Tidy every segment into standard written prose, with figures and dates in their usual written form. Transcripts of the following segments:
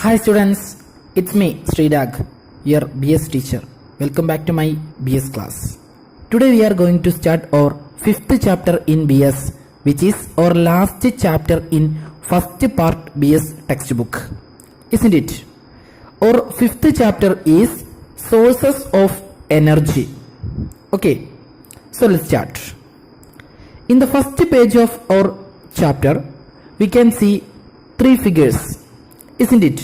Hi students, it's me Sridag, your BS teacher. Welcome back to my BS class. Today we are going to start our 5th chapter in BS, which is our last chapter in first part BS textbook, isn't it? Our 5th chapter is sources of energy. Okay, so let's start. In the first page of our chapter, we can see 3 figures, isn't it?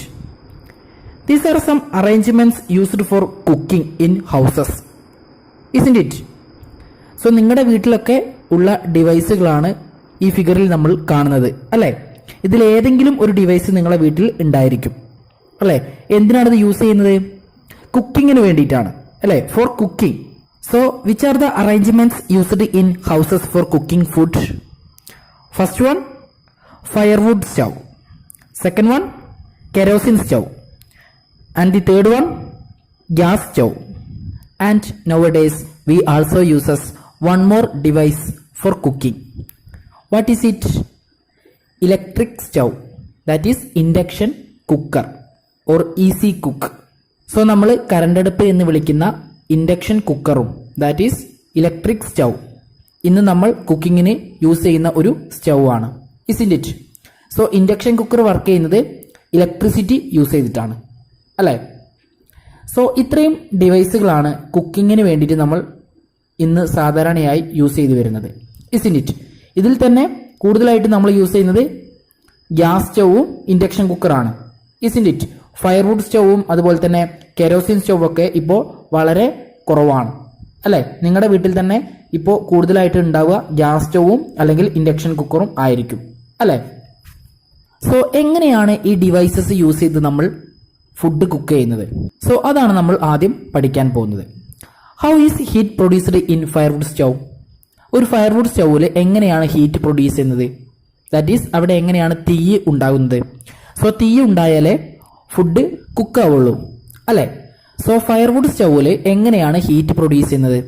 These are some arrangements used for cooking in houses, isn't it? So നിങ്ങളുടെ വീട്ടിലൊക്കെ ഉള്ള ഡിവൈസുകളാണ് ഈ ഫിഗറിൽ നമ്മൾ കാണുന്നത്, അല്ലേ? ഇതിൽ ഏതെങ്കിലും ഒരു ഡിവൈസ് നിങ്ങളുടെ വീട്ടിൽ ഉണ്ടായിരിക്കും, അല്ലേ? എന്തിനാണ് ഇത് യൂസ് ചെയ്യുന്നത്? കുക്കിങ്ങിന് വേണ്ടിയിട്ടാണ്, അല്ലേ? Four cooking. So which are the arrangements used in houses four cooking food? First one, firewood stove. Second one, kerosene stove. And the third one, gas stove. And nowadays we also uses one more device for cooking. What is it? Electric stove, that is induction cooker or easy cook. So നമ്മൾ കറണ്ടടുപ്പ് എന്ന് വിളിക്കുന്ന induction കുക്കറും that is electric stove ഇന്ന് നമ്മൾ കുക്കിങ്ങിന് use ചെയ്യുന്ന ഒരു stove ആണ്, isn't it? So induction cooker work ചെയ്യുന്നത് ഇലക്ട്രിസിറ്റി യൂസ് ചെയ്തിട്ടാണ്, അല്ലേ? സോ ഇത്രയും ഡിവൈസുകളാണ് കുക്കിങ്ങിന് വേണ്ടിയിട്ട് നമ്മൾ ഇന്ന് സാധാരണയായി യൂസ് ചെയ്തു വരുന്നത്, isn't it? ഇതിൽ തന്നെ കൂടുതലായിട്ട് നമ്മൾ യൂസ് ചെയ്യുന്നത് ഗ്യാസ് സ്റ്റൗവും ഇൻഡക്ഷൻ കുക്കറാണ്, isn't it? ഫയർവുഡ് സ്റ്റൗവും അതുപോലെ തന്നെ കെരോസിൻ സ്റ്റൗവും ഒക്കെ ഇപ്പോൾ വളരെ കുറവാണ്, അല്ലേ? നിങ്ങളുടെ വീട്ടിൽ തന്നെ ഇപ്പോൾ കൂടുതലായിട്ട് ഉണ്ടാവുക ഗ്യാസ് സ്റ്റൗവും അല്ലെങ്കിൽ ഇൻഡക്ഷൻ കുക്കറും ആയിരിക്കും, അല്ലേ? സോ എങ്ങനെയാണ് ഈ ഡിവൈസസ് യൂസ് ചെയ്ത് നമ്മൾ ഫുഡ് കുക്ക് ചെയ്യുന്നത്? സോ അതാണ് നമ്മൾ ആദ്യം പഠിക്കാൻ പോകുന്നത്. How is heat produced in firewood stove? ഒരു ഫയർവുഡ് സ്റ്റൗവിൽ എങ്ങനെയാണ് ഹീറ്റ് പ്രൊഡ്യൂസ് ചെയ്യുന്നത്? ദാറ്റ് ഈസ് അവിടെ എങ്ങനെയാണ് തീ ഉണ്ടാകുന്നത്? സോ തീ ഉണ്ടായാലേ ഫുഡ് കുക്ക് ആവുള്ളൂ, അല്ലേ? സോ ഫയർവുഡ് സ്റ്റൗവിൽ എങ്ങനെയാണ് ഹീറ്റ് പ്രൊഡ്യൂസ് ചെയ്യുന്നത്?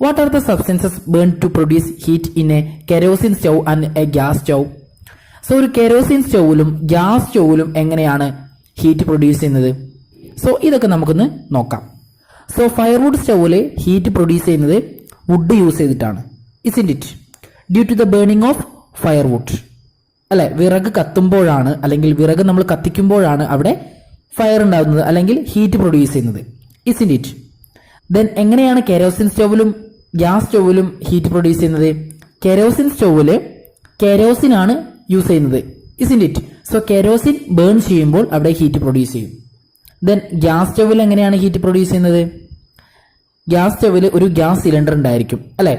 What are the substances burn to produce heat in a kerosene stove and a gas stove? So ഒരു കെരോസിൻ സ്റ്റൗവിലും ഗ്യാസ് സ്റ്റൗവിലും എങ്ങനെയാണ് ഹീറ്റ് പ്രൊഡ്യൂസ് ചെയ്യുന്നത്? സോ ഇതൊക്കെ നമുക്കൊന്ന് നോക്കാം. സോ ഫയർവുഡ് സ്റ്റൗവിൽ ഹീറ്റ് പ്രൊഡ്യൂസ് ചെയ്യുന്നത് വുഡ് യൂസ് ചെയ്തിട്ടാണ്, isn't it? Due to the burning of firewood, അല്ലെ? വിറക് കത്തുമ്പോഴാണ് അല്ലെങ്കിൽ വിറക് നമ്മൾ കത്തിക്കുമ്പോഴാണ് അവിടെ ഫയർ ഉണ്ടാകുന്നത് അല്ലെങ്കിൽ ഹീറ്റ് പ്രൊഡ്യൂസ് ചെയ്യുന്നത്, isn't it? ദെൻ എങ്ങനെയാണ് കെരോസിൻ സ്റ്റൗവിലും ഗ്യാസ് സ്റ്റൗവിലും ഹീറ്റ് പ്രൊഡ്യൂസ് ചെയ്യുന്നത്? കെരോസിൻ സ്റ്റൗവിൽ കെരോസിൻ ആണ് യൂസ് ചെയ്യുന്നത്, isn't it? So kerosene burn ചെയ്യുമ്പോൾ അവിടെ ഹീറ്റ് പ്രൊഡ്യൂസ് ചെയ്യും. ദെൻ ഗ്യാസ് സ്റ്റൗവിൽ എങ്ങനെയാണ് ഹീറ്റ് പ്രൊഡ്യൂസ് ചെയ്യുന്നത്? ഗ്യാസ് സ്റ്റൗവിൽ ഒരു ഗ്യാസ് സിലിണ്ടർ ഉണ്ടായിരിക്കും, അല്ലെ?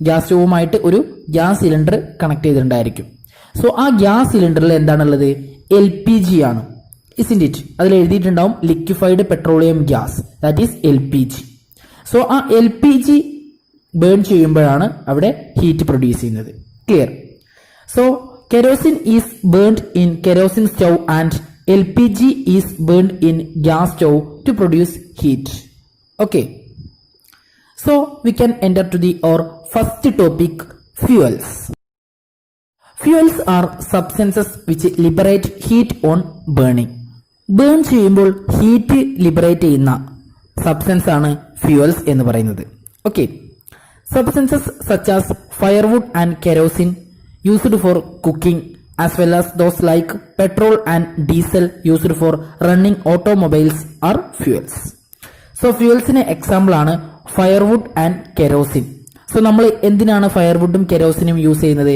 ഗ്യാസ് സ്റ്റൗവുമായിട്ട് ഒരു ഗ്യാസ് സിലിണ്ടർ കണക്ട് ചെയ്തിട്ടുണ്ടായിരിക്കും. സോ ആ ഗ്യാസ് സിലിണ്ടറിൽ എന്താണുള്ളത്? LPG ആണ്, isn't it? അതിൽ എഴുതിയിട്ടുണ്ടാവും liquefied petroleum gas, that is LPG. So ആ LPG ബേൺ ചെയ്യുമ്പോഴാണ് അവിടെ ഹീറ്റ് പ്രൊഡ്യൂസ് ചെയ്യുന്നത്. Clear? So kerosene is burned in kerosene stove and LPG is burned in gas stove to produce heat. Okay. So we can enter to our first topic, fuels. Fuels are substances which liberate heat on burning. Burn ചെയ്യുമ്പോൾ heat liberate ചെയ്യുന്ന substance ആണ് fuels എന്ന് പറയുന്നത്. Okay. Substances such as firewood and kerosene used for cooking as well as those like petrol and diesel used for running automobiles are fuels. So fuelsന് example ആണ് firewood and kerosene. So നമ്മൾ എന്തിനാണ് ഫയർവുഡും കെരോസിനും use ചെയ്യുന്നത്?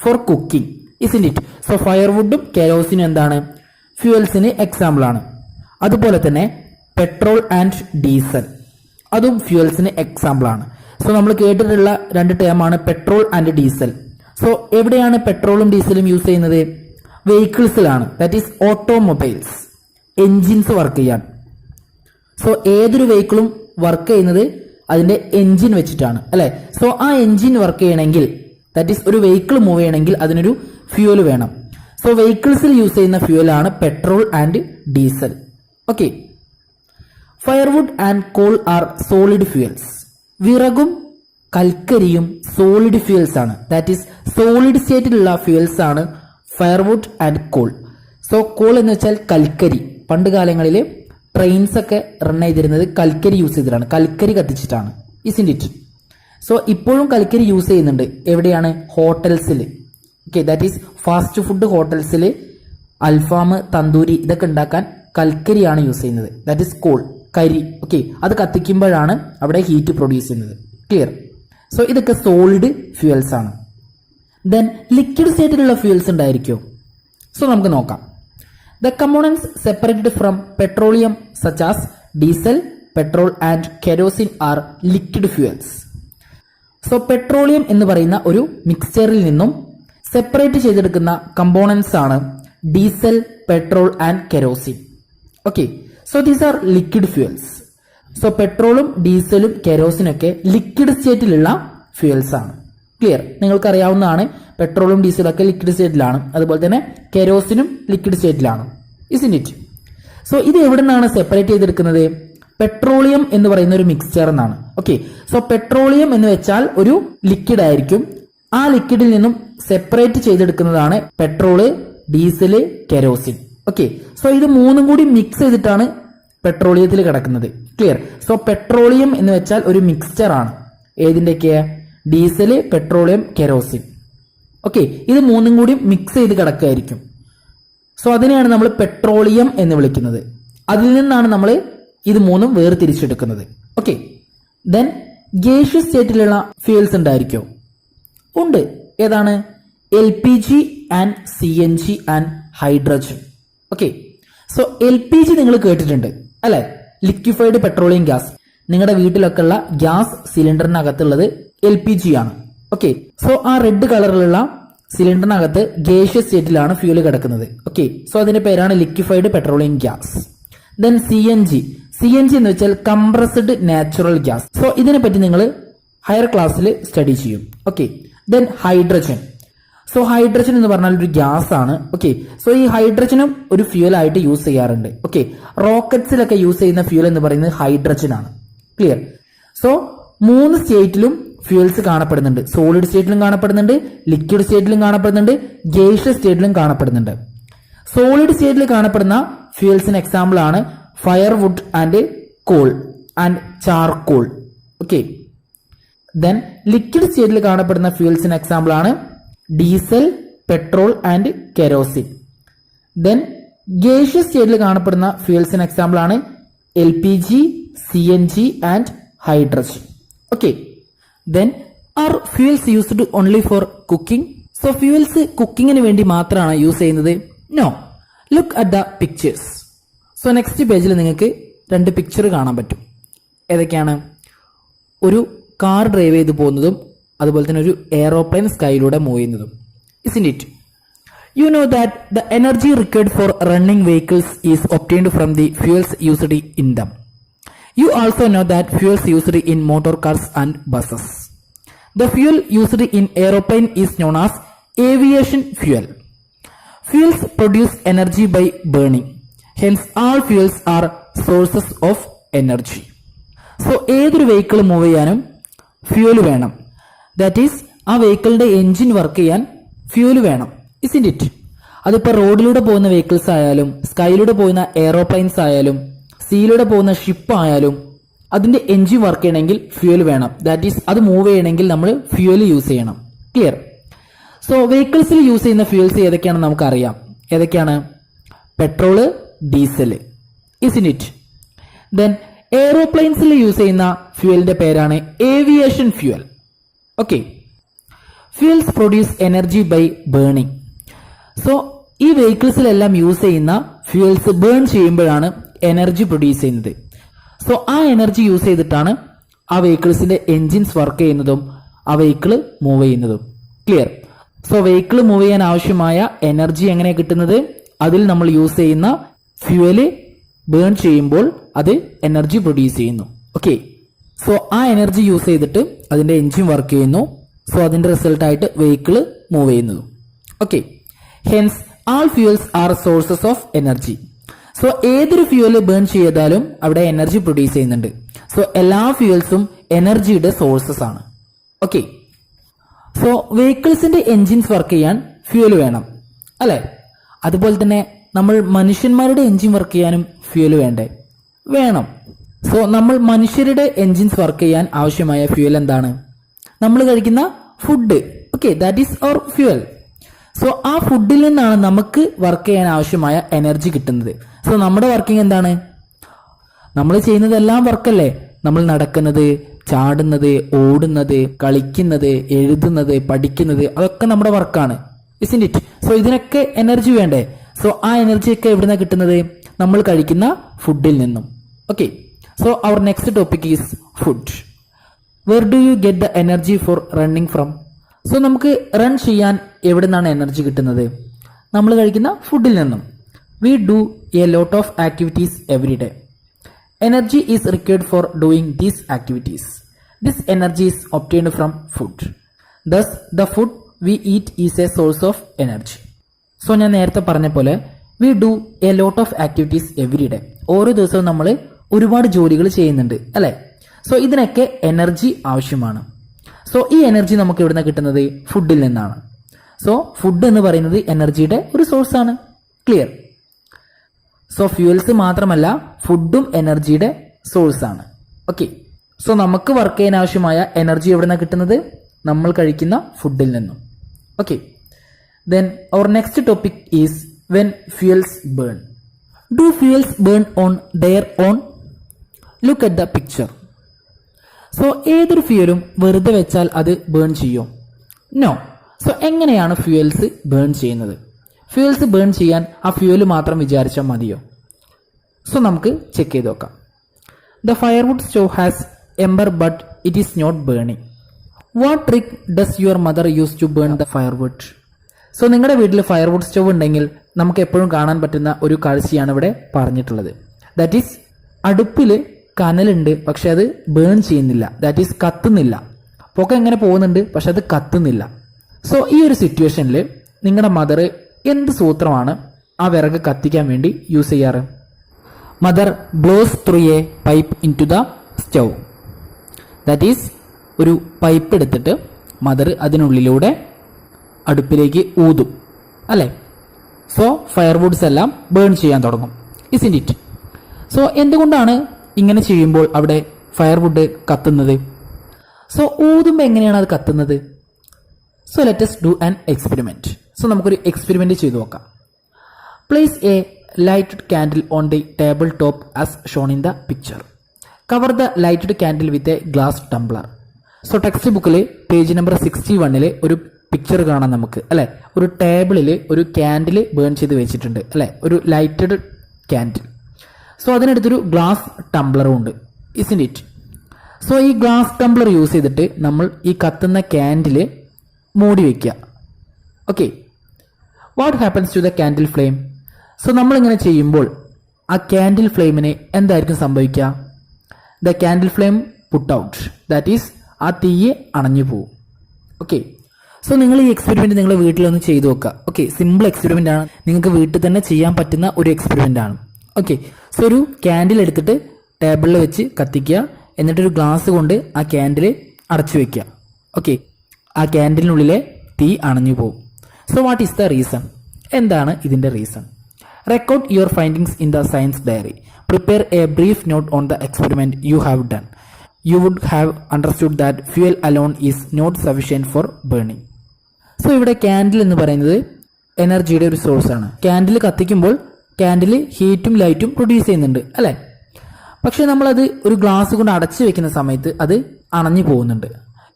For cooking, isn't it? So ഫയർവുഡും കെരോസിനും എന്താണ്? ഫ്യൂവൽസിന് എക്സാമ്പിൾ ആണ്. അതുപോലെ തന്നെ പെട്രോൾ ആൻഡ് ഡീസൽ, അതും ഫ്യൂവൽസിന് എക്സാമ്പിൾ ആണ്. സോ നമ്മൾ കേട്ടിട്ടുള്ള 2 ടേമാണ് പെട്രോൾ ആൻഡ് ഡീസൽ. സോ എവിടെയാണ് പെട്രോളും ഡീസലും യൂസ് ചെയ്യുന്നത്? വെഹിക്കിൾസിലാണ്, that is automobiles, engines work ചെയ്യാൻ. സോ ഏതൊരു വെഹിക്കിളും വർക്ക് ചെയ്യുന്നത് അതിന്റെ എൻജിൻ വെച്ചിട്ടാണ്, അല്ലെ? സോ ആ എൻജിൻ വർക്ക് ചെയ്യണമെങ്കിൽ, ദാറ്റ് ഈസ് ഒരു വെഹിക്കിൾ മൂവ് ചെയ്യണമെങ്കിൽ അതിനൊരു ഫ്യൂവൽ വേണം. സോ വെഹിക്കിൾസിൽ യൂസ് ചെയ്യുന്ന ഫ്യൂവലാണ് petrol and diesel. Okay. Firewood and coal are solid fuels. വിറകും കൽക്കരിയും സോളിഡ് ഫ്യൂവൽസ് ആണ്, ദാറ്റ് ഈസ് സോളിഡ് സ്റ്റേറ്റിലുള്ള ഫ്യൂവൽസ് ആണ് firewood and coal. So coal എന്ന് വെച്ചാൽ കൽക്കരി. പണ്ട് കാലങ്ങളിൽ ട്രെയിൻസ് ഒക്കെ റൺ ചെയ്തിരുന്നത് കൽക്കരി യൂസ് ചെയ്തിട്ടാണ്, കൽക്കരി കത്തിച്ചിട്ടാണ്. Isn't it? സോ ഇപ്പോഴും കൽക്കരി യൂസ് ചെയ്യുന്നുണ്ട്. എവിടെയാണ്? ഹോട്ടൽസിൽ. Okay, that is fast food ഹോട്ടൽസിൽ അൽഫാം, തന്തൂരി ഇതൊക്കെ ഉണ്ടാക്കാൻ കൽക്കരിയാണ് യൂസ് ചെയ്യുന്നത്. ദാറ്റ് ഈസ് കോൾ, കരി. ഓക്കെ, അത് കത്തിക്കുമ്പോഴാണ് അവിടെ ഹീറ്റ് പ്രൊഡ്യൂസ് ചെയ്യുന്നത്. ക്ലിയർ? സോ ഇതൊക്കെ സോളിഡ് ഫ്യൂവൽസ് ആണ്. ദെൻ ലിക്വിഡ് സ്റ്റേറ്റിലുള്ള ഫ്യൂവൽസ് ഉണ്ടായിരിക്കുമോ? സോ നമുക്ക് നോക്കാം. The components separated from petroleum such as diesel, petrol and kerosene are liquid fuels. So petroleum എന്ന് പറയുന്ന ഒരു മിക്സ്ചറിൽ നിന്നും സെപ്പറേറ്റ് ചെയ്തെടുക്കുന്ന കമ്പോണൻസ് ആണ് diesel, petrol and kerosene. Okay, so these are liquid fuels. So പെട്രോളും ഡീസലും കെരോസിനും ഒക്കെ ലിക്വിഡ് സ്റ്റേറ്റിലുള്ള ഫ്യൂവൽസ് ആണ്. ക്ലിയർ? നിങ്ങൾക്കറിയാവുന്നതാണ്, പെട്രോളും ഡീസലും ഒക്കെ ലിക്വിഡ് സ്റ്റേറ്റിലാണ്, അതുപോലെ തന്നെ കെരോസിനും ലിക്വിഡ് സ്റ്റേറ്റിലാണ്. Isn't it? സോ ഇത് എവിടെ നിന്നാണ് സെപ്പറേറ്റ് ചെയ്തെടുക്കുന്നത്? പെട്രോളിയം എന്ന് പറയുന്ന ഒരു മിക്സ്ചർ എന്നാണ്. ഓക്കെ, സോ പെട്രോളിയം എന്ന് വെച്ചാൽ ഒരു ലിക്വിഡ് ആയിരിക്കും. ആ ലിക്വിഡിൽ നിന്നും സെപ്പറേറ്റ് ചെയ്തെടുക്കുന്നതാണ് petrol, diesel, kerosene. Okay, so ഇത് മൂന്നും കൂടി മിക്സ് ചെയ്തിട്ടാണ് പെട്രോളിയത്തിൽ കിടക്കുന്നത്. ക്ലിയർ? സോ പെട്രോളിയം എന്ന് വെച്ചാൽ ഒരു മിക്സ്ചർ ആണ്. ഏതിൻ്റെയൊക്കെ? Diesel, petroleum, kerosene. ഓക്കെ, ഇത് മൂന്നും കൂടി മിക്സ് ചെയ്ത് കിടക്കുകയായിരിക്കും. സോ അതിനെയാണ് നമ്മൾ പെട്രോളിയം എന്ന് വിളിക്കുന്നത്. അതിൽ നിന്നാണ് നമ്മൾ ഇത് മൂന്നും വേർതിരിച്ചെടുക്കുന്നത്. ഓക്കെ, ദെൻ ഗേഷ്യസ് സ്റ്റേറ്റിലുള്ള ഫ്യൂവൽസ് ഉണ്ടായിരിക്കോ? ഉണ്ട്. ഏതാണ്? LPG and CNG and hydrogen. Okay, so LPG നിങ്ങൾ കേട്ടിട്ടുണ്ട് അല്ലെ? Liquefied petroleum gas. നിങ്ങളുടെ വീട്ടിലൊക്കെ ഉള്ള ഗ്യാസ് സിലിണ്ടറിനകത്തുള്ളത് LPG ആണ്. ഓക്കെ, സോ ആ റെഡ് കളറിലുള്ള സിലിണ്ടറിനകത്ത് ഗേഷ്യസ് സ്റ്റേറ്റിലാണ് ഫ്യൂല് കിടക്കുന്നത്. ഓക്കെ, സോ അതിന്റെ പേരാണ് liquefied petroleum gas. Then CNG എന്ന് വെച്ചാൽ കംപ്രസ്ഡ് നാച്ചുറൽ ഗ്യാസ്. സോ ഇതിനെ പറ്റി നിങ്ങൾ ഹയർ ക്ലാസ്സിൽ സ്റ്റഡി ചെയ്യും. Okay, then hydrogen. So hydrogen എന്ന് പറഞ്ഞാൽ ഒരു ഗ്യാസ് ആണ്. ഓക്കെ, സോ ഈ ഹൈഡ്രജനും ഒരു ഫ്യൂൽ ആയിട്ട് യൂസ് ചെയ്യാറുണ്ട്. ഓക്കെ, റോക്കറ്റ്സിലൊക്കെ യൂസ് ചെയ്യുന്ന ഫ്യൂൽ എന്ന് പറയുന്നത് ഹൈഡ്രജൻ ആണ്. ക്ലിയർ? സോ 3 സ്റ്റേറ്റിലും ഫ്യൂൽസ് കാണപ്പെടുന്നുണ്ട്. സോളിഡ് സ്റ്റേറ്റിലും കാണപ്പെടുന്നുണ്ട്, ലിക്വിഡ് സ്റ്റേറ്റിലും കാണപ്പെടുന്നുണ്ട്, ഗേഷ്യസ് സ്റ്റേറ്റിലും കാണപ്പെടുന്നുണ്ട്. സോളിഡ് സ്റ്റേറ്റിൽ കാണപ്പെടുന്ന ഫ്യൂൽസിന് എക്സാമ്പിൾ ആണ് firewood and coal and charcoal. Okay, then liquid സ്റ്റേറ്റിൽ കാണപ്പെടുന്ന ഫ്യൂൽസിന് എക്സാമ്പിൾ ആണ് diesel, petrol and kerosene. Then gaseous സ്റ്റേറ്റിൽ കാണപ്പെടുന്ന ഫ്യൂൽസിന് എക്സാമ്പിൾ ആണ് LPG, CNG and hydrogen. Okay, then are fuels used only for cooking? So ഫ്യൂൽസ് കുക്കിങ്ങിന് വേണ്ടി മാത്രമാണ് യൂസ് ചെയ്യുന്നത്? No. Look at the pictures. So next പേജിൽ നിങ്ങൾക്ക് 2 പിക്ചർ കാണാൻ പറ്റും. ഏതൊക്കെയാണ്? ഒരു കാർ ഡ്രൈവ് ചെയ്ത് പോകുന്നതും അതുപോലെ തന്നെ ഒരു എയറോപ്ലെയിൻ സ്കൈയിലൂടെ മൂവ് ചെയ്യുന്നതും. Isn't it? You know that the energy required for running vehicles is obtained from the fuels used in them. You also know that fuels used in motor cars and buses. The fuel used in aeroplane is known as aviation fuel. Fuels produce energy by burning. Hence, all fuels are sources of energy. So, ഏതൊരു vehicle move ചെയ്യാനും fuel വേണം. That is ആ വെഹിക്കിളിന്റെ engine work ചെയ്യാൻ fuel വേണം. Isn't it? അതിപ്പോൾ റോഡിലൂടെ പോകുന്ന vehicles ആയാലും, സ്കൈയിലൂടെ പോകുന്ന എയറോപ്ലെയിൻസ് ആയാലും, സീയിലൂടെ പോകുന്ന ഷിപ്പ് ആയാലും അതിന്റെ എഞ്ചിൻ വർക്ക് ചെയ്യണമെങ്കിൽ ഫ്യൂൽ വേണം. ദാറ്റ് ഈസ് അത് മൂവ് ചെയ്യണമെങ്കിൽ നമ്മൾ ഫ്യൂൽ യൂസ് ചെയ്യണം. ക്ലിയർ? സോ വെഹിക്കിൾസിൽ യൂസ് ചെയ്യുന്ന ഫ്യൂൽസ് ഏതൊക്കെയാണെന്ന് നമുക്കറിയാം. ഏതൊക്കെയാണ്? Petrol, diesel. Isn't it? Then എയറോപ്ലെയിൻസിൽ യൂസ് ചെയ്യുന്ന ഫ്യൂവലിന്റെ പേരാണ് aviation fuel. Okay, fuels produce energy by burning. So ഈ വെഹിക്കിൾസിലെല്ലാം യൂസ് ചെയ്യുന്ന ഫ്യൂൽസ് ബേൺ ചെയ്യുമ്പോഴാണ് എനർജി പ്രൊഡ്യൂസ് ചെയ്യുന്നത്. സോ ആ എനർജി യൂസ് ചെയ്തിട്ടാണ് ആ വെഹിക്കിൾസിന്റെ എൻജിൻസ് വർക്ക് ചെയ്യുന്നതും ആ വെഹിക്കിൾ മൂവ് ചെയ്യുന്നതും. ക്ലിയർ? സോ വെഹിക്കിൾ മൂവ് ചെയ്യാൻ ആവശ്യമായ എനർജി എങ്ങനെയാണ് കിട്ടുന്നത്? അതിൽ നമ്മൾ യൂസ് ചെയ്യുന്ന ഫ്യൂവല് ബേൺ ചെയ്യുമ്പോൾ അത് എനർജി പ്രൊഡ്യൂസ് ചെയ്യുന്നു. ഓക്കെ, സോ ആ എനർജി യൂസ് ചെയ്തിട്ട് അതിന്റെ എൻജിൻ വർക്ക് ചെയ്യുന്നു. സോ അതിന്റെ റിസൾട്ട് ആയിട്ട് വെഹിക്കിൾ മൂവ് ചെയ്യുന്നു. Okay, hence all fuels are sources of energy. So ഏതൊരു ഫ്യൂവല് ബേൺ ചെയ്താലും അവിടെ എനർജി പ്രൊഡ്യൂസ് ചെയ്യുന്നുണ്ട്. സോ എല്ലാ ഫ്യൂവൽസും എനർജിയുടെ സോഴ്സസ് ആണ്. ഓക്കെ, സോ വെഹിക്കിൾസിന്റെ എൻജിൻസ് വർക്ക് ചെയ്യാൻ ഫ്യൂവൽ വേണം അല്ലെ? അതുപോലെ തന്നെ നമ്മൾ മനുഷ്യന്മാരുടെ എൻജിൻ വർക്ക് ചെയ്യാനും ഫ്യൂൽ വേണ്ടേ? വേണം. സോ നമ്മൾ മനുഷ്യരുടെ എൻജിൻസ് വർക്ക് ചെയ്യാൻ ആവശ്യമായ ഫ്യൂൽ എന്താണ്? നമ്മൾ കഴിക്കുന്ന food. Okay, that is our fuel. So ആ ഫുഡിൽ നിന്നാണ് നമുക്ക് വർക്ക് ചെയ്യാൻ ആവശ്യമായ എനർജി കിട്ടുന്നത്. സോ നമ്മുടെ വർക്കിംഗ് എന്താണ്? നമ്മൾ ചെയ്യുന്നതെല്ലാം വർക്കല്ലേ. നമ്മൾ നടക്കുന്നത്, ചാടുന്നത്, ഓടുന്നത്, കളിക്കുന്നത്, എഴുതുന്നത്, പഠിക്കുന്നത്, അതൊക്കെ നമ്മുടെ വർക്കാണ്. Isn't it? സോ ഇതിനൊക്കെ എനർജി വേണ്ടേ? സോ ആ എനർജിയൊക്കെ എവിടുന്ന കിട്ടുന്നത്? നമ്മൾ കഴിക്കുന്ന ഫുഡിൽ നിന്നും. Okay, so our next topic is food. Where do you get the energy for running from? So നമുക്ക് റൺ ചെയ്യാൻ എവിടെ നിന്നാണ് എനർജി കിട്ടുന്നത്? നമ്മൾ കഴിക്കുന്ന ഫുഡിൽ നിന്നും. We do a lot of activities every day. Energy is required for doing these activities. This energy is obtained from food. Thus, the food we eat is a source of energy. So, ഞാൻ നേരത്തെ പറഞ്ഞ പോലെ we do a lot of activities every day. ഓരോ ദിവസവും നമ്മൾ ഒരുപാട് ജോലികൾ ചെയ്യുന്നുണ്ട് അല്ലേ? സോ ഇതിനൊക്കെ എനർജി ആവശ്യമാണ്. സോ ഈ എനർജി നമുക്ക് എവിടെ നിന്നാണ് കിട്ടുന്നത്? ഫുഡിൽ നിന്നാണ്. സോ ഫുഡ് എന്ന് പറയുന്നത് എനർജിയുടെ ഒരു സോഴ്സ് ആണ്. ക്ലിയർ? സോ ഫ്യൂൽസ് മാത്രമല്ല, ഫുഡും എനർജിയുടെ സോഴ്സ് ആണ്. ഓക്കെ, സോ നമുക്ക് വർക്ക് ചെയ്യാൻ ആവശ്യമായ എനർജി എവിടെ നിന്നാണ് കിട്ടുന്നത്? നമ്മൾ കഴിക്കുന്ന ഫുഡിൽ നിന്നും. Okay, then our next topic is when fuels burn. Do fuels burn on their own? Look at the picture. So ഏതൊരു ഫ്യൂലും വെറുതെ വെച്ചാൽ അത് ബേൺ ചെയ്യും? നോ. സോ എങ്ങനെയാണ് ഫ്യൂൽസ് ബേൺ ചെയ്യുന്നത്? ഫ്യൂൽസ് ബേൺ ചെയ്യാൻ ആ ഫ്യൂല് മാത്രം വിചാരിച്ചാൽ മതിയോ? സോ നമുക്ക് ചെക്ക് ചെയ്ത് നോക്കാം. The firewood stove has ember but it is not burning. What trick does your mother use to burn the firewood? So നിങ്ങളുടെ വീട്ടിൽ ഫയർവുഡ് സ്റ്റോവ് ഉണ്ടെങ്കിൽ നമുക്ക് എപ്പോഴും കാണാൻ പറ്റുന്ന ഒരു കാഴ്ചയാണ് ഇവിടെ പറഞ്ഞിട്ടുള്ളത്. ദാറ്റ് ഈസ് അടുപ്പിൽ കനലുണ്ട്, പക്ഷെ അത് ബേൺ ചെയ്യുന്നില്ല. ദാറ്റ് ഈസ് കത്തുന്നില്ല. പുക എങ്ങനെ പോകുന്നുണ്ട്, പക്ഷെ അത് കത്തുന്നില്ല. സോ ഈ ഒരു സിറ്റുവേഷനിൽ നിങ്ങളുടെ മദർ എന്ത് സൂത്രമാണ് ആ വിറക് കത്തിക്കാൻ വേണ്ടി യൂസ് ചെയ്യാറ്? Mother blows through a pipe into the stove. That is ഒരു പൈപ്പ് എടുത്തിട്ട് മദർ അതിനുള്ളിലൂടെ അടുപ്പിലേക്ക് ഊതും അല്ലേ? സോ ഫയർവുഡ്സ് എല്ലാം ബേൺ ചെയ്യാൻ തുടങ്ങും. ഇസ്ന്റ് ഇറ്റ്? സോ എന്തുകൊണ്ടാണ് ഇങ്ങനെ ചെയ്യുമ്പോൾ അവിടെ ഫയർവുഡ് കത്തുന്നത്? സോ ഊതുമ്പോൾ എങ്ങനെയാണ് അത് കത്തുന്നത്? So let us do an experiment. So നമുക്കൊരു എക്സ്പെരിമെന്റ് ചെയ്തു നോക്കാം. Place a lighted candle on the table top as shown in the picture. Cover the lighted candle with a glass tumbler. So text ബുക്കിൽ page number 61 ഒരു picture കാണാം നമുക്ക് അല്ലെ? ഒരു ടേബിളിൽ ഒരു കാൻഡിൽ ബേൺ ചെയ്ത് വെച്ചിട്ടുണ്ട് അല്ലെ? ഒരു ലൈറ്റഡ് കാൻഡിൽ. സോ അതിനടുത്തൊരു ഗ്ലാസ് ടംബ്ലറും ഉണ്ട്. Isn't it? സോ ഈ ഗ്ലാസ് ടംബ്ലർ യൂസ് ചെയ്തിട്ട് നമ്മൾ ഈ കത്തുന്ന കാൻഡിൽ മൂടി വയ്ക്കുക. Okay, what happens to the candle flame? So നമ്മളിങ്ങനെ ചെയ്യുമ്പോൾ ആ കാൻഡിൽ ഫ്ലെയിമിന് എന്തായിരിക്കും സംഭവിക്കുക? The candle flame put out. That is ആ തീയെ അണഞ്ഞു പോകും. ഓക്കെ, സോ നിങ്ങൾ ഈ എക്സ്പെരിമെന്റ് നിങ്ങൾ വീട്ടിലൊന്ന് ചെയ്തു നോക്കുക. ഓക്കെ, സിമ്പിൾ എക്സ്പെരിമെന്റ് ആണ്, നിങ്ങൾക്ക് വീട്ടിൽ തന്നെ ചെയ്യാൻ പറ്റുന്ന ഒരു എക്സ്പെരിമെന്റ് ആണ്. ഓക്കെ, സോ ഒരു കാൻഡിൽ എടുത്തിട്ട് ടേബിളിൽ വെച്ച് കത്തിക്കുക, എന്നിട്ടൊരു ഗ്ലാസ് കൊണ്ട് ആ കാൻഡിൽ അടച്ചു വെക്കുക. ഓക്കെ, ആ കാൻഡിലിനുള്ളിലെ തീ അണഞ്ഞു പോകും. So what is the reason? എന്താണ് ഇതിന്റെ reason? Record your findings in the science diary. Prepare a brief note on the experiment you have done. You would have understood that fuel alone is not sufficient for burning. So ഇവിടെ candle എന്ന് പറയുന്നത് എനർജിയുടെ ഒരു source ആണ്. Candle കത്തിക്കുമ്പോൾ candle ഹീറ്റും ലൈറ്റും produce ചെയ്യുന്നുണ്ട് അല്ലേ? പക്ഷെ നമ്മളത് ഒരു ഗ്ലാസ് കൊണ്ട് അടച്ചു വെക്കുന്ന സമയത്ത് അത് അണഞ്ഞു പോകുന്നുണ്ട്.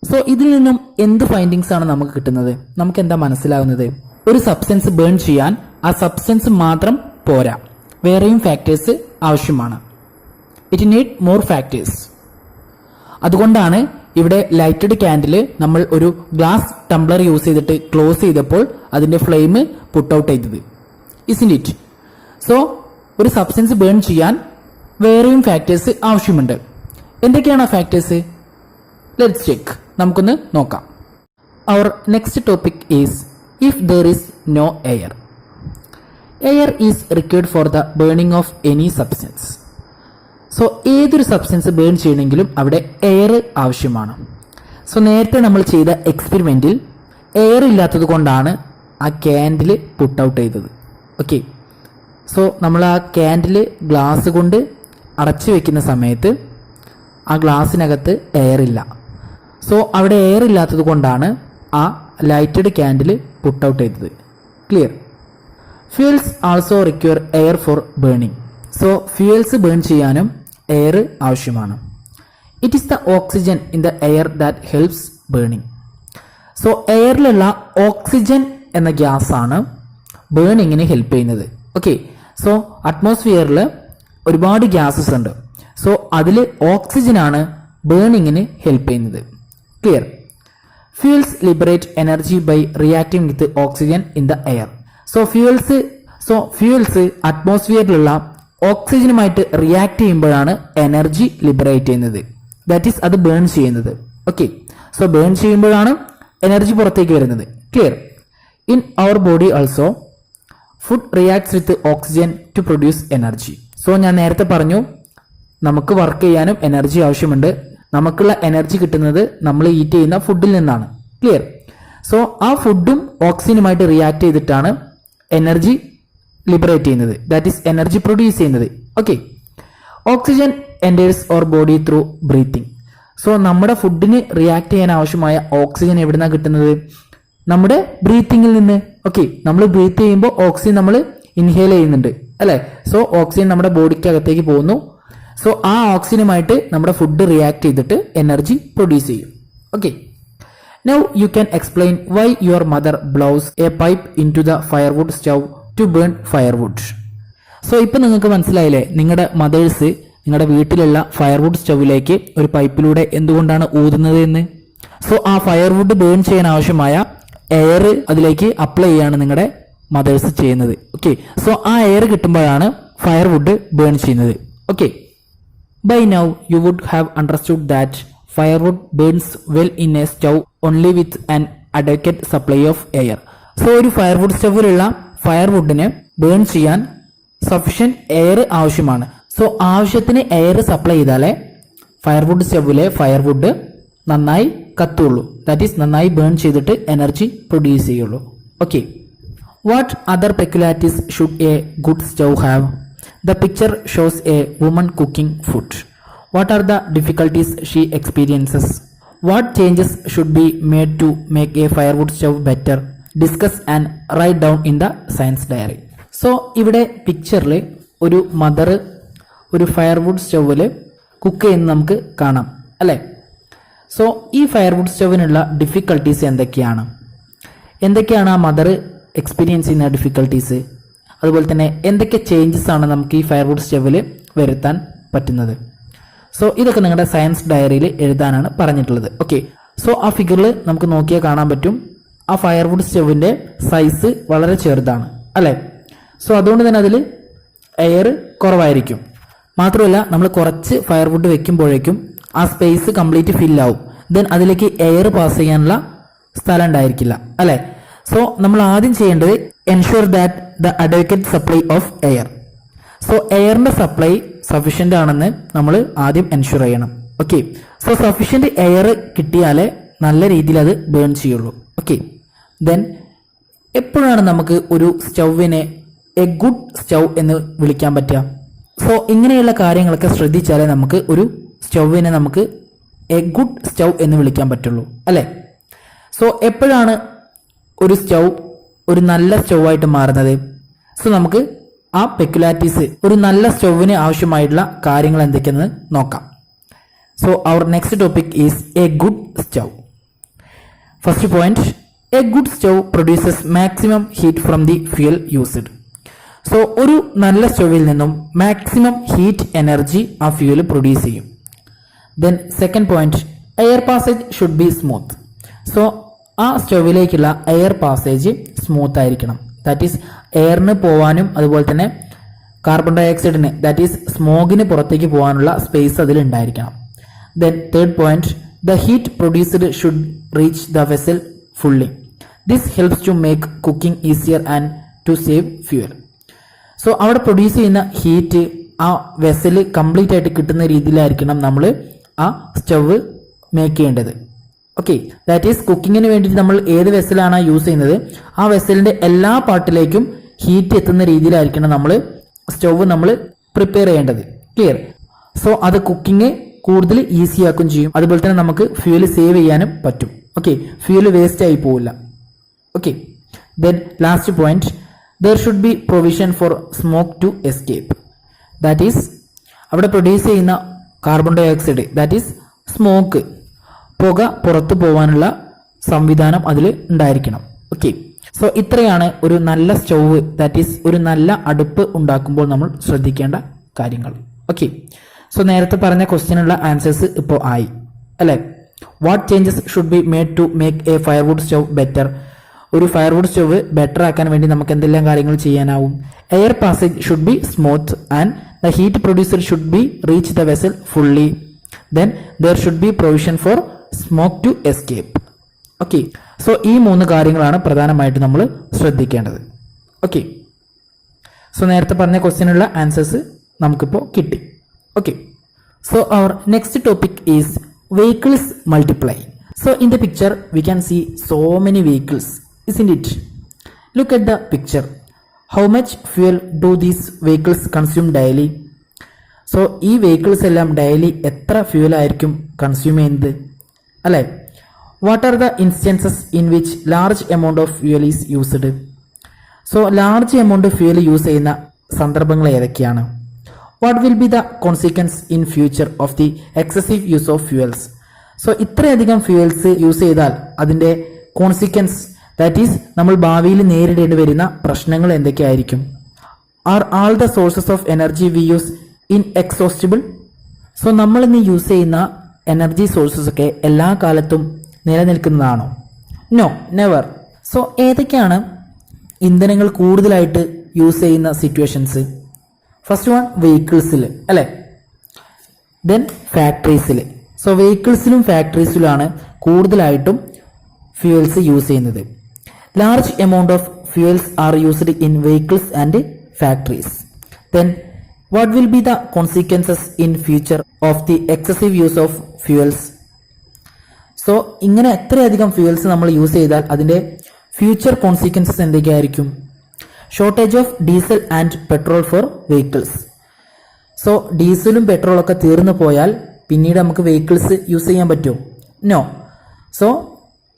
സോ ഇതിൽ നിന്നും എന്ത് ഫൈൻഡിങ്സ് ആണ് നമുക്ക് കിട്ടുന്നത്? നമുക്ക് എന്താ മനസ്സിലാവുന്നത്? ഒരു സബ്സ്റ്റൻസ് ബേൺ ചെയ്യാൻ ആ സബ്സ്റ്റൻസ് മാത്രം പോരാ, വേറെയും ഫാക്ടേഴ്സ് ആവശ്യമാണ്. It need more factors. അതുകൊണ്ടാണ് ഇവിടെ ലൈറ്റഡ് കാൻഡിൽ നമ്മൾ ഒരു ഗ്ലാസ് ടംബ്ലർ യൂസ് ചെയ്തിട്ട് ക്ലോസ് ചെയ്തപ്പോൾ അതിന്റെ ഫ്ലെയിം പുട്ട് ഔട്ട് ചെയ്തത്. ഇസ്ന്റ് ഇറ്റ്? സോ ഒരു സബ്സ്റ്റൻസ് ബേൺ ചെയ്യാൻ വേറെയും ഫാക്ടേഴ്സ് ആവശ്യമുണ്ട്. എന്തൊക്കെയാണ് ആ ഫാക്ടേഴ്സ്? Let's check. നമുക്കൊന്ന് നോക്കാം. Our next topic is if there is no air. Air is required for the burning of any substance. So ഏതൊരു സബ്സ്റ്റൻസ് ബേൺ ചെയ്യണമെങ്കിലും അവിടെ എയർ ആവശ്യമാണ്. സോ നേരത്തെ നമ്മൾ ചെയ്ത എക്സ്പെരിമെന്റിൽ എയർ ഇല്ലാത്തത് കൊണ്ടാണ് ആ കാൻഡിൽ പുട്ട് ഔട്ട് ചെയ്തത്. ഓക്കെ, സോ നമ്മൾ ആ ക്യാൻഡിൽ ഗ്ലാസ് കൊണ്ട് അടച്ചു വെക്കുന്ന സമയത്ത് ആ ഗ്ലാസ്സിനകത്ത് എയർ ഇല്ല. സോ അവിടെ എയർ ഇല്ലാത്തത് കൊണ്ടാണ് ആ ലൈറ്റഡ് ക്യാൻഡിൽ പുട്ട് ഔട്ട് ചെയ്തത്. Clear? Fuels also require air for burning. So fuels burn ചെയ്യാനും എയർ ആവശ്യമാണ്. It is the oxygen in the air that helps burning. So എയറിലുള്ള ഓക്സിജൻ എന്ന ഗ്യാസ് ആണ് ബേണിങ്ങിന് ഹെൽപ്പ് ചെയ്യുന്നത്. ഓക്കെ, സോ അറ്റ്മോസ്ഫിയറിൽ ഒരുപാട് ഗ്യാസസ് ഉണ്ട്. സോ അതിൽ ഓക്സിജൻ ആണ് ബേണിങ്ങിന് ഹെൽപ്പ് ചെയ്യുന്നത്. Clear? Fuels liberate energy by reacting with oxygen in the air. So fuels അറ്റ്മോസ്ഫിയറിലുള്ള ഓക്സിജനുമായിട്ട് റിയാക്ട് ചെയ്യുമ്പോഴാണ് എനർജി ലിബറേറ്റ് ചെയ്യുന്നത്. ദാറ്റ് ഈസ് അത് ബേൺ ചെയ്യുന്നത്. ഓക്കെ, സോ ബേൺ ചെയ്യുമ്പോഴാണ് എനർജി പുറത്തേക്ക് വരുന്നത്. Clear? In our body also food reacts with oxygen to produce energy. So ഞാൻ നേരത്തെ പറഞ്ഞു നമുക്ക് വർക്ക് ചെയ്യാനും എനർജി ആവശ്യമുണ്ട്. നമുക്കുള്ള എനർജി കിട്ടുന്നത് നമ്മൾ ഈറ്റ് ചെയ്യുന്ന ഫുഡിൽ നിന്നാണ്. ക്ലിയർ? സോ ആ ഫുഡും ഓക്സിജനുമായിട്ട് റിയാക്ട് ചെയ്തിട്ടാണ് എനർജി ലിബറേറ്റ് ചെയ്യുന്നത്. ദാറ്റ് ഈസ് എനർജി പ്രൊഡ്യൂസ് ചെയ്യുന്നത്. Okay, oxygen enters our body through breathing. So നമ്മുടെ ഫുഡിന് റിയാക്ട് ചെയ്യാൻ ആവശ്യമായ ഓക്സിജൻ എവിടുന്നാണ് കിട്ടുന്നത്? നമ്മുടെ ബ്രീത്തിങ്ങിൽ നിന്ന്. ഓക്കെ, നമ്മൾ ബ്രീത്ത് ചെയ്യുമ്പോൾ ഓക്സിജൻ നമ്മൾ ഇൻഹേൽ ചെയ്യുന്നുണ്ട് അല്ലേ? സോ ഓക്സിജൻ നമ്മുടെ ബോഡിക്ക് അകത്തേക്ക് പോകുന്നു. സോ ആ ഓക്സിജനുമായിട്ട് നമ്മുടെ ഫുഡ് റിയാക്ട് ചെയ്തിട്ട് എനർജി പ്രൊഡ്യൂസ് ചെയ്യും. Okay, now you can explain why your mother blows a pipe into the firewood stove to burn firewood. So ഇപ്പം നിങ്ങൾക്ക് മനസ്സിലായില്ലേ നിങ്ങളുടെ മദേഴ്സ് നിങ്ങളുടെ വീട്ടിലുള്ള ഫയർവുഡ് സ്റ്റൗവിലേക്ക് ഒരു പൈപ്പിലൂടെ എന്തുകൊണ്ടാണ് ഊതുന്നത് എന്ന്? സോ ആ ഫയർവുഡ് ബേൺ ചെയ്യാൻ ആവശ്യമായ എയർ അതിലേക്ക് അപ്ലൈ ചെയ്യാണ് നിങ്ങളുടെ മദേഴ്സ് ചെയ്യുന്നത്. ഓക്കെ, സോ ആ എയർ കിട്ടുമ്പോഴാണ് ഫയർവുഡ് ബേൺ ചെയ്യുന്നത്. Okay, by now you would have understood that firewood burns well in a stove only with an adequate supply of air. So ഒരു ഫയർവുഡ് സ്റ്റൗവിലുള്ള ഫയർവുഡിന് ബേൺ ചെയ്യാൻ സഫിഷ്യന്റ് എയർ ആവശ്യമാണ്. സോ ആവശ്യത്തിന് എയർ സപ്ലൈ ചെയ്താലേ ഫയർവുഡ് സ്റ്റൗവിലെ ഫയർവുഡ് നന്നായി കത്തുള്ളൂ. ദാറ്റ് ഈസ് നന്നായി ബേൺ ചെയ്തിട്ട് എനർജി പ്രൊഡ്യൂസ് ചെയ്യുള്ളൂ. Okay, what other peculiarities should a good stove have? The picture shows a woman cooking food. What are the difficulties she experiences? What changes should be made to make a firewood stove better? Discuss and write down in the science diary. So ഇവിടെ പിക്ചറിൽ ഒരു mother ഒരു firewood സ്റ്റൗവിൽ cook ചെയ്യുന്നത് നമുക്ക് കാണാം അല്ലേ? So ഈ ഫയർവുഡ് സ്റ്റൗവിനുള്ള ഡിഫിക്കൽട്ടീസ് എന്തൊക്കെയാണ് ആ മദർ എക്സ്പീരിയൻസ് ചെയ്യുന്ന ഡിഫിക്കൽട്ടീസ്? അതുപോലെ തന്നെ എന്തൊക്കെ ചേഞ്ചസ് ആണ് നമുക്ക് ഈ ഫയർവുഡ് സ്റ്റൗവിൽ വരുത്താൻ പറ്റുന്നത്? സോ ഇതൊക്കെ നിങ്ങളുടെ സയൻസ് ഡയറിയിൽ എഴുതാനാണ് പറഞ്ഞിട്ടുള്ളത്. ഓക്കെ, സോ ആ ഫിഗറിൽ നമുക്ക് നോക്കിയാൽ കാണാൻ പറ്റും ആ ഫയർവുഡ് സ്റ്റൗവിൻ്റെ സൈസ് വളരെ ചെറുതാണ് അല്ലേ? സോ അതുകൊണ്ട് തന്നെ അതിൽ എയർ കുറവായിരിക്കും. മാത്രമല്ല നമ്മൾ കുറച്ച് ഫയർവുഡ് വെക്കുമ്പോഴേക്കും ആ സ്പേസ് കംപ്ലീറ്റ് ഫില്ലാവും. ദെൻ അതിലേക്ക് എയർ പാസ് ചെയ്യാനുള്ള സ്ഥലം ഉണ്ടായിരിക്കില്ല അല്ലേ? സോ നമ്മൾ ആദ്യം ചെയ്യേണ്ടത് ensure that the adequate supply of air. So എയറിന്റെ സപ്ലൈ സഫീഷ്യന്റ് ആണെന്ന് നമ്മൾ ആദ്യം എൻഷുർ ചെയ്യണം. ഓക്കെ, സോ സഫീഷ്യന്റ് എയർ കിട്ടിയാലേ നല്ല രീതിയിൽ അത് ബേൺ ചെയ്യുള്ളൂ. ഓക്കെ, ദെൻ എപ്പോഴാണ് നമുക്ക് ഒരു സ്റ്റൗവിനെ എ ഗുഡ് സ്റ്റൗ എന്ന് വിളിക്കാൻ പറ്റുക? സോ ഇങ്ങനെയുള്ള കാര്യങ്ങളൊക്കെ ശ്രദ്ധിച്ചാലേ നമുക്ക് ഒരു സ്റ്റൗവിനെ നമുക്ക് എ ഗുഡ് സ്റ്റൗ എന്ന് വിളിക്കാൻ പറ്റുള്ളൂ അല്ലേ? സോ എപ്പോഴാണ് ഒരു സ്റ്റൗ ഒരു നല്ല സ്റ്റൗ ആയിട്ട് മാറുന്നത്? സോ നമുക്ക് ആ പെക്യുലാരിറ്റീസ് ഒരു നല്ല സ്റ്റൗവിന് ആവശ്യമായിട്ടുള്ള കാര്യങ്ങൾ എന്തൊക്കെയെന്ന് നോക്കാം. So our next topic is a good stove. First point, a good stove produces maximum heat from the fuel used. So ഒരു നല്ല സ്റ്റൗവിൽ നിന്നും മാക്സിമം ഹീറ്റ് എനർജി ആ ഫ്യൂൽ പ്രൊഡ്യൂസ് ചെയ്യും. Then second point, air passage should be smooth. So ആ സ്റ്റൗവിലേക്കുള്ള air passage smooth ആയിരിക്കണം. That is എയറിന് പോവാനും അതുപോലെ തന്നെ കാർബൺ ഡൈ ഓക്സൈഡിന് ദാറ്റ് ഈസ് സ്മോഗിന് പുറത്തേക്ക് പോകാനുള്ള സ്പേസ് അതിൽ ഉണ്ടായിരിക്കണം. Then third point, the heat produced should reach the vessel fully. This helps to make cooking easier and to save fuel. So അവിടെ പ്രൊഡ്യൂസ് ചെയ്യുന്ന ഹീറ്റ് ആ വെസൽ കംപ്ലീറ്റ് ആയിട്ട് കിട്ടുന്ന രീതിയിലായിരിക്കണം നമ്മൾ ആ സ്റ്റവ് മേക്ക് ചെയ്യേണ്ടത്. ഓക്കെ, ദാറ്റ് ഈസ് കുക്കിങ്ങിന് വേണ്ടിയിട്ട് നമ്മൾ ഏത് വെസലാണ് യൂസ് ചെയ്യുന്നത് ആ വെസലിന്റെ എല്ലാ പാർട്ടിലേക്കും ഹീറ്റ് എത്തുന്ന രീതിയിലായിരിക്കണം നമ്മൾ സ്റ്റൗവ് നമ്മൾ പ്രിപ്പയർ ചെയ്യേണ്ടത്. ക്ലിയർ? സോ അത് കുക്കിംഗ് കൂടുതൽ ഈസി ആക്കുകയും ചെയ്യും. അതുപോലെ തന്നെ നമുക്ക് ഫ്യൂല് സേവ് ചെയ്യാനും പറ്റും. ഓക്കെ, ഫ്യൂല് വേസ്റ്റ് ആയി പോവില്ല. Okay, then last point, there should be provision for smoke to escape. That is അവിടെ പ്രൊഡ്യൂസ് ചെയ്യുന്ന carbon dioxide, that is smoke, പുക പുറത്തു പോകാനുള്ള സംവിധാനം അതിൽ ഉണ്ടായിരിക്കണം. ഓക്കെ, സോ ഇത്രയാണ് ഒരു നല്ല സ്റ്റൗവ്, ദാറ്റ് ഈസ് ഒരു നല്ല അടുപ്പ് ഉണ്ടാക്കുമ്പോൾ നമ്മൾ ശ്രദ്ധിക്കേണ്ട കാര്യങ്ങൾ. ഓക്കെ, സോ നേരത്തെ പറഞ്ഞ ക്വസ്റ്റ്യനുള്ള ആൻസേഴ്സ് ഇപ്പോൾ ആയി അല്ലേ? What changes should be made to make a firewood stove better? ഒരു ഫയർവുഡ് സ്റ്റവ് ബെറ്റർ ആക്കാൻ വേണ്ടി നമുക്ക് എന്തെല്ലാം കാര്യങ്ങൾ ചെയ്യാനാവും? Air passage should be smooth and the heat producer should be reach the vessel fully. Then there should be provision for smoke to escape. Okay, so ഈ 3 കാര്യങ്ങളാണ് പ്രധാനമായിട്ട് നമ്മൾ ശ്രദ്ധിക്കേണ്ടത്. ഓക്കെ, സോ നേരത്തെ പറഞ്ഞ ക്വസ്റ്റ്യനുള്ള ആൻസേഴ്സ് നമുക്കിപ്പോൾ കിട്ടി. Okay, so our next topic is vehicles multiply. So in the picture we can see so many vehicles, isn't it? Look at the picture. How much fuel do these vehicles consume daily? So ഈ vehicles എല്ലാം daily എത്ര fuel ആയിരിക്കും consume ചെയ്യുന്നത് അല്ലേ? What are the instances in which large amount of fuel is used? So large amount fuel use ചെയ്യുന്ന സന്ദർഭങ്ങൾ ഏതൊക്കെയാണ്? What will be the consequence in future of the excessive use of fuels? So ഇത്രയധികം fuels use ചെയ്താൽ അതിൻ്റെ consequence, that is നമ്മൾ ഭാവിയിൽ നേരിടേണ്ടി വരുന്ന പ്രശ്നങ്ങൾ എന്തൊക്കെയായിരിക്കും? Are all the sources of energy we use inexhaustible? So നമ്മൾ ഇന്ന് യൂസ് ചെയ്യുന്ന എനർജി സോഴ്സസ് ഒക്കെ എല്ലാ കാലത്തും നിലനിൽക്കുന്നതാണോ? No, never. സോ ഏതൊക്കെയാണ് ഇന്ധനങ്ങൾ കൂടുതലായിട്ട് യൂസ് ചെയ്യുന്ന സിറ്റുവേഷൻസ്? ഫസ്റ്റ് വൺ വെഹിക്കിൾസിൽ അല്ലേ, ദെൻ ഫാക്ടറീസിൽ. സോ വെഹിക്കിൾസിലും ഫാക്ടറീസിലുമാണ് കൂടുതലായിട്ടും ഫ്യൂൽസ് യൂസ് ചെയ്യുന്നത്. Large amount of fuels are used in vehicles and factories. Then what will be the consequences in future of the excessive use of fuels? So ഇങ്ങനെ എത്രയധികം fuels നമ്മൾ use ചെയ്താൽ അതിൻ്റെ future consequences എന്തൊക്കെയായിരിക്കും? Shortage of diesel and petrol for vehicles. So ഡീസലും പെട്രോളൊക്കെ തീർന്നു പോയാൽ പിന്നീട് നമുക്ക് വെഹിക്കിൾസ് യൂസ് ചെയ്യാൻ പറ്റുമോ? നോ. സോ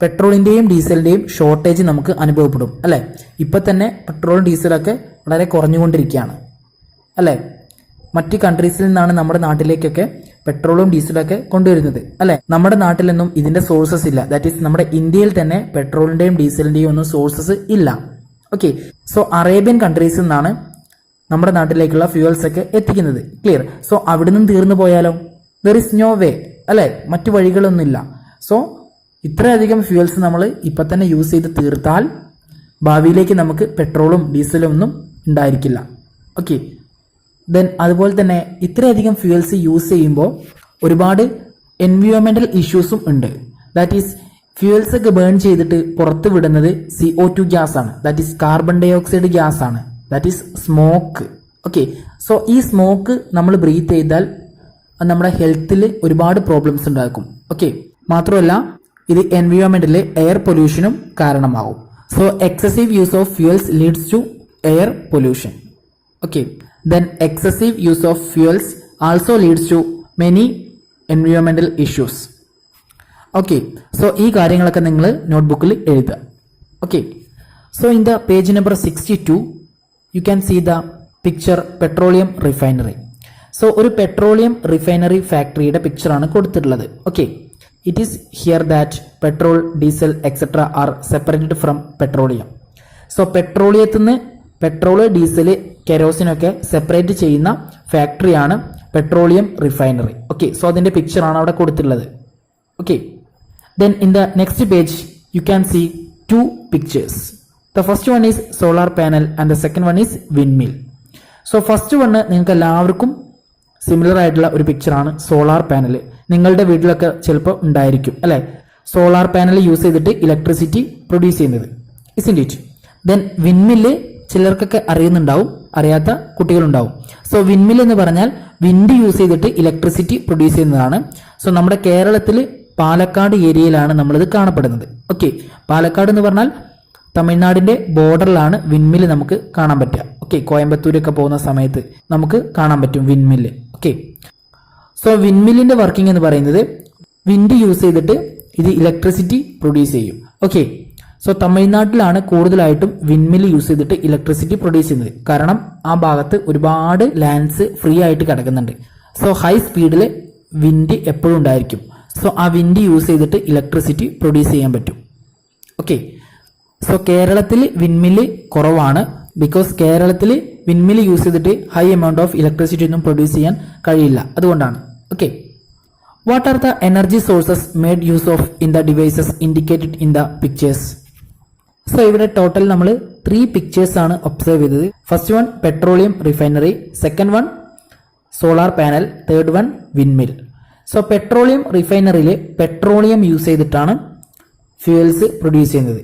പെട്രോളിൻ്റെയും ഡീസലിൻ്റെയും ഷോർട്ടേജ് നമുക്ക് അനുഭവപ്പെടും അല്ലേ? ഇപ്പം തന്നെ പെട്രോളും ഡീസലൊക്കെ വളരെ കുറഞ്ഞുകൊണ്ടിരിക്കുകയാണ് അല്ലേ? മറ്റ് കൺട്രീസിൽ നിന്നാണ് നമ്മുടെ നാട്ടിലേക്കൊക്കെ പെട്രോളും ഡീസലൊക്കെ കൊണ്ടുവരുന്നത് അല്ലേ? നമ്മുടെ നാട്ടിലൊന്നും ഇതിൻ്റെ സോഴ്സസ് ഇല്ല. ദാറ്റ് ഈസ് നമ്മുടെ ഇന്ത്യയിൽ തന്നെ പെട്രോളിൻ്റെയും ഡീസലിൻ്റെയും ഒന്നും സോഴ്സസ് ഇല്ല. ഓക്കെ, സോ അറേബ്യൻ കൺട്രീസിൽ നിന്നാണ് നമ്മുടെ നാട്ടിലേക്കുള്ള ഫ്യൂവൽസ് ഒക്കെ എത്തിക്കുന്നത്. ക്ലിയർ? സോ അവിടെ നിന്നും തീർന്നു പോയാലോ? ദർ ഇസ് നോ വേ അല്ലേ? മറ്റു വഴികളൊന്നുമില്ല. സോ ഇത്രയധികം ഫ്യൂവൽസ് നമ്മൾ ഇപ്പം തന്നെ യൂസ് ചെയ്ത് തീർത്താൽ ഭാവിയിലേക്ക് നമുക്ക് പെട്രോളും ഡീസലും ഒന്നും ഉണ്ടായിരിക്കില്ല. ഓക്കെ, ദെൻ അതുപോലെ തന്നെ ഇത്രയധികം ഫ്യൂവൽസ് യൂസ് ചെയ്യുമ്പോൾ ഒരുപാട് എൻവയോൺമെന്റൽ ഇഷ്യൂസും ഉണ്ട്. ദാറ്റ് ഈസ് ഫ്യൂവൽസ് ഒക്കെ ബേൺ ചെയ്തിട്ട് പുറത്ത് വിടുന്നത് CO2 ഗ്യാസ് ആണ്. That is carbon dioxide gas ആണ്. That is smoke. Okay, so ഈ സ്മോക്ക് നമ്മൾ ബ്രീത്ത് ചെയ്താൽ നമ്മുടെ ഹെൽത്തിൽ ഒരുപാട് പ്രോബ്ലംസ് ഉണ്ടാക്കും. ഓക്കെ, മാത്രമല്ല ഇത് എൻവയോൺമെന്റിലെ എയർ പൊല്യൂഷനും കാരണമാകും. So excessive use of fuels leads to air pollution. Okay, then excessive use of fuels also leads to many എൻവയോൺമെന്റൽ ഇഷ്യൂസ്. ഓക്കെ, സോ ഈ കാര്യങ്ങളൊക്കെ നിങ്ങൾ നോട്ട്ബുക്കിൽ എഴുതുക. Okay, so in the page number 62 you can see the picture petroleum refinery. So ഒരു petroleum refinery ഫാക്ടറിയുടെ പിക്ചറാണ് കൊടുത്തിട്ടുള്ളത്. Okay, it is here that petrol, diesel etcetera are separated from petroleum. So പെട്രോളിയത്തിൽ നിന്ന് പെട്രോള്, ഡീസല്, കെരോസിനൊക്കെ സെപ്പറേറ്റ് ചെയ്യുന്ന ഫാക്ടറിയാണ് petroleum refinery. Okay, so അതിൻ്റെ പിക്ചറാണ് അവിടെ കൊടുത്തിട്ടുള്ളത്. Okay, then in the next page you can see 2 pictures. The first one is solar panel and the second one is windmill. So first one നിങ്ങൾക്ക് എല്ലാവർക്കും similar ആയിട്ടുള്ള ഒരു പിക്ചറാണ് solar panel. നിങ്ങളുടെ വീട്ടിലൊക്കെ ചിലപ്പോൾ ഉണ്ടായിരിക്കും അല്ലേ? സോളാർ പാനൽ യൂസ് ചെയ്തിട്ട് ഇലക്ട്രിസിറ്റി പ്രൊഡ്യൂസ് ചെയ്യുന്നത്, isn't it? Then windmill ചിലർക്കൊക്കെ അറിയുന്നുണ്ടാവും, അറിയാത്ത കുട്ടികളുണ്ടാവും. സോ വിൻമിൽ എന്ന് പറഞ്ഞാൽ വിൻഡ് യൂസ് ചെയ്തിട്ട് ഇലക്ട്രിസിറ്റി പ്രൊഡ്യൂസ് ചെയ്യുന്നതാണ്. സോ നമ്മുടെ കേരളത്തിൽ പാലക്കാട് ഏരിയയിലാണ് നമ്മളിത് കാണപ്പെടുന്നത്. ഓക്കെ, പാലക്കാട് എന്ന് പറഞ്ഞാൽ തമിഴ്നാടിന്റെ ബോർഡറിലാണ് വിൻമില്ല് നമുക്ക് കാണാൻ പറ്റുക. ഓക്കെ, കോയമ്പത്തൂരൊക്കെ പോകുന്ന സമയത്ത് നമുക്ക് കാണാൻ പറ്റും വിൻമില്ല്. ഓക്കെ, സോ വിൻമില്ലിന്റെ വർക്കിംഗ് എന്ന് പറയുന്നത് വിൻഡ് യൂസ് ചെയ്തിട്ട് ഇത് ഇലക്ട്രിസിറ്റി പ്രൊഡ്യൂസ് ചെയ്യും. ഓക്കെ, സോ തമിഴ്നാട്ടിലാണ് കൂടുതലായിട്ടും വിൻമില്ല് യൂസ് ചെയ്തിട്ട് ഇലക്ട്രിസിറ്റി പ്രൊഡ്യൂസ് ചെയ്യുന്നത്. കാരണം ആ ഭാഗത്ത് ഒരുപാട് ലാൻഡ്സ് ഫ്രീ ആയിട്ട് കിടക്കുന്നുണ്ട്. സോ ഹൈ സ്പീഡിൽ വിൻഡ് എപ്പോഴും ഉണ്ടായിരിക്കും. സോ ആ വിൻഡ് യൂസ് ചെയ്തിട്ട് ഇലക്ട്രിസിറ്റി പ്രൊഡ്യൂസ് ചെയ്യാൻ പറ്റും. ഓക്കെ, സോ കേരളത്തിൽ വിൻമില്ല് കുറവാണ്. ബിക്കോസ് കേരളത്തിൽ വിൻമില്ല് യൂസ് ചെയ്തിട്ട് ഹൈ എമൗണ്ട് ഓഫ് ഇലക്ട്രിസിറ്റി ഒന്നും പ്രൊഡ്യൂസ് ചെയ്യാൻ കഴിയില്ല, അതുകൊണ്ടാണ്. Okay, what are the energy sources made use of in the devices indicated in the pictures? So ഇവിടെ ടോട്ടൽ നമ്മൾ 3 പിക്ചേഴ്സ് ആണ് ഒബ്സർവ് ചെയ്തത്. First one petroleum refinery, second one solar panel, third one windmill. So petroleum റിഫൈനറിയിൽ petroleum use ചെയ്തിട്ടാണ് fuels produce ചെയ്യുന്നത്,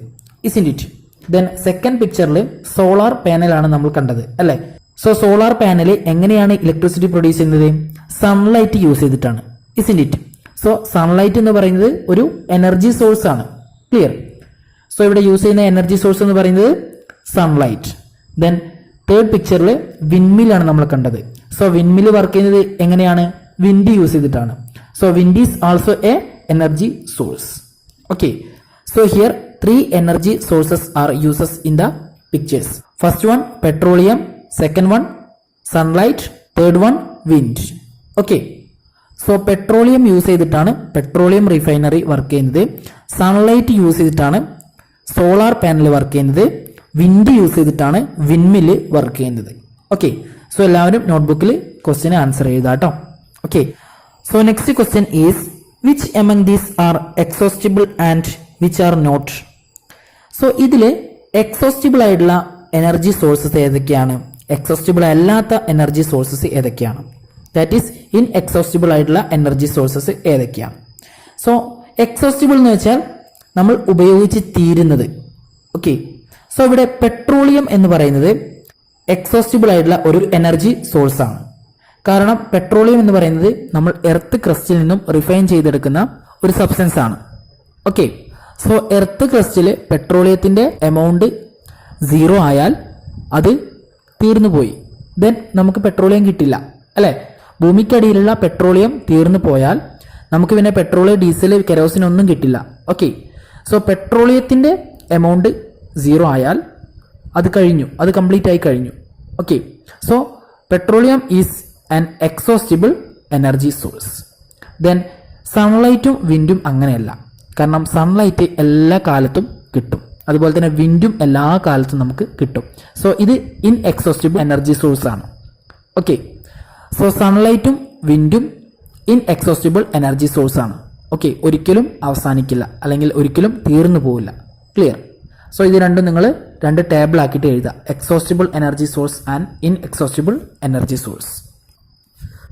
isn't it? Then second പിക്ചറിൽ solar പാനലാണ് നമ്മൾ കണ്ടത്, അല്ലേ? സോ സോളാർ പാനൽ എങ്ങനെയാണ് ഇലക്ട്രിസിറ്റി പ്രൊഡ്യൂസ് ചെയ്യുന്നത്? സൺലൈറ്റ് യൂസ് ചെയ്തിട്ടാണ്, ഇസിൻറ്റ് ഇറ്റ്? സോ സൺലൈറ്റ് എന്ന് പറയുന്നത് ഒരു എനർജി സോഴ്സ് ആണ്. ക്ലിയർ? സോ ഇവിടെ യൂസ് ചെയ്യുന്ന എനർജി സോഴ്സ് എന്ന് പറയുന്നത് സൺലൈറ്റ്. ദെൻ തേർഡ് പിക്ചറിൽ വിൻമില്ലാണ് നമ്മൾ കണ്ടത്. സോ വിൻമില് വർക്ക് ചെയ്യുന്നത് എങ്ങനെയാണ്? വിൻഡ് യൂസ് ചെയ്തിട്ടാണ്. So wind is also A energy source. Okay, so here 3 energy sources are uses in the pictures. First one petroleum, second one sunlight, third one wind. Okay, so petroleum use ചെയ്തിട്ടാണ് petroleum refinery work ചെയ്യുന്നത്. Sunlight use ചെയ്തിട്ടാണ് solar panel work ചെയ്യുന്നത്. Wind use ചെയ്തിട്ടാണ് windmill work ചെയ്യുന്നത്. Okay, so എല്ലാവരും നോട്ട്ബുക്കിൽ question answer ചെയ്താ കേട്ടോ. Okay, so next question is which among these are exhaustible and which are not? So ഇതിൽ എക്സോസ്റ്റിബിൾ ആയിട്ടുള്ള എനർജി സോഴ്സസ് ഏതൊക്കെയാണ്? എക്സോസ്റ്റിബിൾ അല്ലാത്ത എനർജി സോഴ്സസ് ഏതൊക്കെയാണ്? ദാറ്റ് ഈസ് ഇൻ എക്സോസ്റ്റിബിൾ ആയിട്ടുള്ള എനർജി സോഴ്സസ് ഏതൊക്കെയാണ്? സോ എക്സോസ്റ്റിബിൾ എന്ന് വെച്ചാൽ നമ്മൾ ഉപയോഗിച്ച് തീരുന്നത്. ഓക്കെ, സോ ഇവിടെ പെട്രോളിയം എന്ന് പറയുന്നത് എക്സോസ്റ്റിബിൾ ആയിട്ടുള്ള ഒരു എനർജി സോഴ്സ് ആണ്. കാരണം പെട്രോളിയം എന്ന് പറയുന്നത് നമ്മൾ എർത്ത് ക്രസ്റ്റിൽ നിന്നും റിഫൈൻ ചെയ്തെടുക്കുന്ന ഒരു സബ്സ്റ്റൻസ് ആണ്. ഓക്കെ, സോ എർത്ത് ക്രസ്റ്റിൽ പെട്രോളിയത്തിന്റെ എമൗണ്ട് 0 ആയാൽ അത് തീർന്നു പോയി. ദെൻ നമുക്ക് പെട്രോളിയം കിട്ടില്ല, അല്ലെ? ഭൂമിക്കടിയിലുള്ള പെട്രോളിയം തീർന്നു പോയാൽ നമുക്ക് പിന്നെ പെട്രോളിയം, ഡീസൽ, കെരോസിൻ ഒന്നും കിട്ടില്ല. ഓക്കെ, സോ പെട്രോളിയത്തിന്റെ എമൗണ്ട് 0 ആയാൽ അത് കഴിഞ്ഞു, അത് കംപ്ലീറ്റ് ആയി കഴിഞ്ഞു. Okay, so petroleum is an exhaustible energy source. Then സൺലൈറ്റും വിൻഡും അങ്ങനെയല്ല. കാരണം സൺലൈറ്റ് എല്ലാ കാലത്തും കിട്ടും, അതുപോലെ തന്നെ വിൻഡും എല്ലാ കാലത്തും നമുക്ക് കിട്ടും. സോ ഇത് ഇൻ എക്സോസ്റ്റിബിൾ എനർജി സോഴ്സ് ആണ്. ഓക്കെ, സോ സൺലൈറ്റും വിൻഡും ഇൻ എക്സോസ്റ്റിബിൾ എനർജി സോഴ്സ് ആണ്. ഓക്കെ, ഒരിക്കലും അവസാനിക്കില്ല, അല്ലെങ്കിൽ ഒരിക്കലും തീർന്നു പോവില്ല. ക്ലിയർ? സോ ഇത് രണ്ടും നിങ്ങൾ 2 ടേബിൾ ആക്കിയിട്ട് എഴുതുക. Exhaustible energy source and inexhaustible energy source.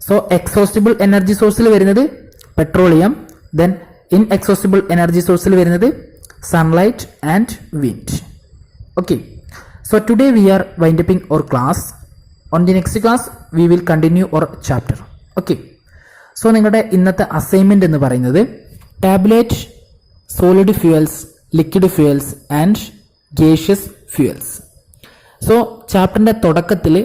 So exhaustible energy സോഴ്സിൽ വരുന്നത് petroleum, then inexhaustible energy സോഴ്സിൽ വരുന്നത് sunlight and wind. Okay, so today we are winding up our class. On the next class we will continue our chapter. Okay, so നിങ്ങളുടെ ഇന്നത്തെ assignment എന്ന് പറയുന്നത് tabulate solid fuels, liquid fuels and gaseous fuels. So ചാപ്റ്ററിന്റെ തുടക്കത്തിൽ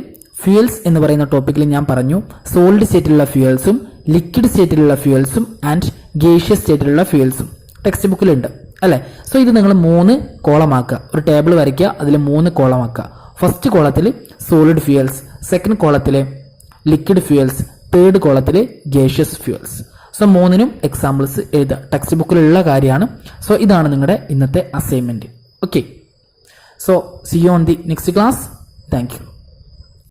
fuels എന്ന് പറയുന്ന ടോപ്പിക്കിൽ ഞാൻ പറഞ്ഞു solid സ്റ്റേറ്റിലുള്ള ഫ്യൂവൽസും liquid സ്റ്റേറ്റിലുള്ള ഫ്യൂവൽസും and gaseous സ്റ്റേറ്റിലുള്ള ഫ്യൂവൽസും text ബുക്കിലുണ്ട്, അല്ലേ? സോ ഇത് നിങ്ങൾ 3 കോളമാക്കുക. ഒരു ടേബിൾ വരയ്ക്കുക, അതിൽ 3 കോളമാക്കുക. ഫസ്റ്റ് കോളത്തിൽ സോളിഡ് ഫ്യൂവൽസ്, സെക്കൻഡ് കോളത്തിൽ ലിക്വിഡ് ഫ്യൂവൽസ്, തേർഡ് കോളത്തിൽ ഗേഷ്യസ് ഫ്യൂവൽസ്. സോ 3നും എക്സാമ്പിൾസ് എഴുതുക. ടെക്സ്റ്റ് ബുക്കിലുള്ള കാര്യമാണ്. സോ ഇതാണ് നിങ്ങളുടെ ഇന്നത്തെ assignment. Okay, so C you on the next class. Thank you.